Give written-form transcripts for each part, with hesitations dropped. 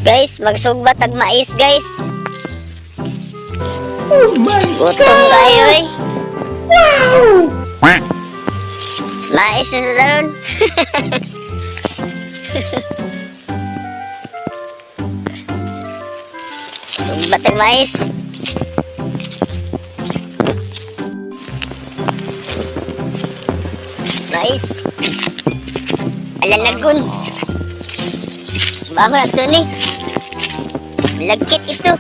Guys, magsugba tag mais, guys. Oh my Gutom kayo eh. Wow! Mais na sa daron. Sugba tag mais. Mais. Alalagon. Bango na ito ni. Lagkit ito.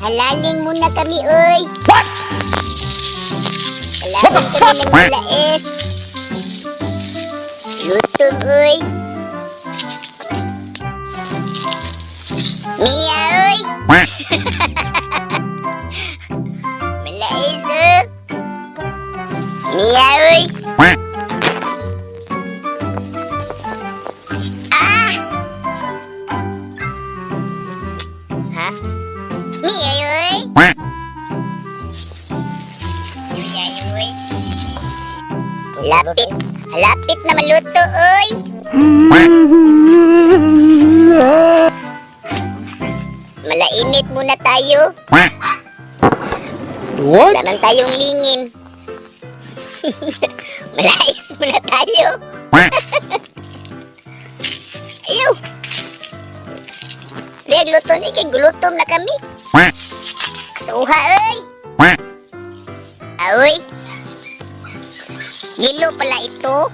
Halaling muna kami, oy. What? Halaling kami ng malais. Lutong, oy. Mia, oy. Malais, oh. Mia, oy. Ah! Ha? Mia, oy. Mia, oy. Lapit. Lapit na maluto, oy. Malainit muna tayo. What? Wala man tayong lingin. Malais muna tayo. Ayaw. Liag luto ni kay gulutom na kami. Suha, oy. Aoy. Yelo pala ito.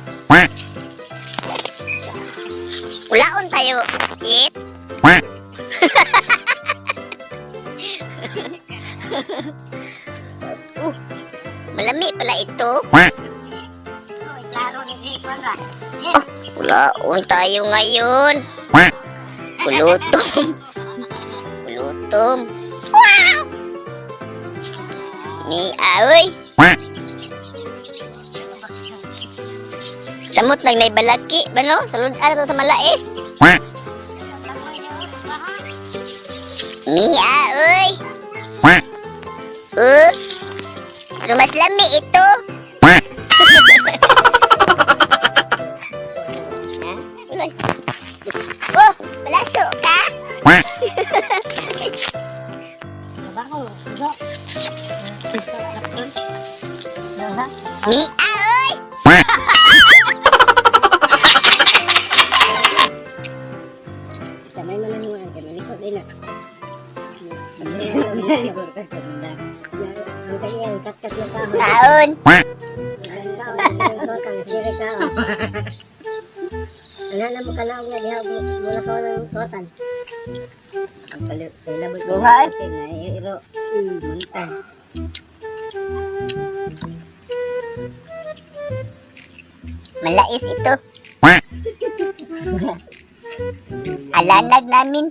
Ulaon tayo. It. Malami pala ito. Ulaon tayo ngayon. Kulutom. Kulutom. Wow! Ni aoy. Samot lang na balaki. Bano? Salud to sa malais. Ni aoy. Ano mas lami ito? Oh, palaso ka? Mi aoy! Samay mo na naman, kaya malisod din na. Ang kanya, ang kat-kat na kahon. Kaon! Ang kahon, ang siri kahon. Ano na mo kanaog nga diha, mula ka ng kotan. Ang palabot ko Buhay? kasi na iro. Muntay. Malais ito. Alanag namin.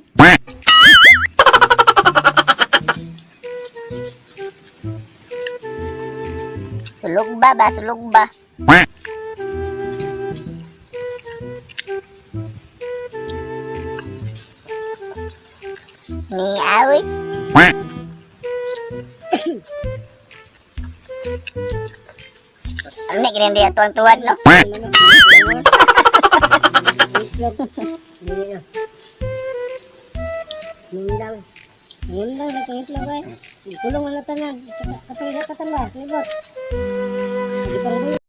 Sulog ba? Sulog ba? Ni aoy. Ang may ganyan diya tuwang-tuwad, no? Mundang. Mundang na kahit lang ba? Kulong ang latanan. Katong katamba. Libot. Di pa rin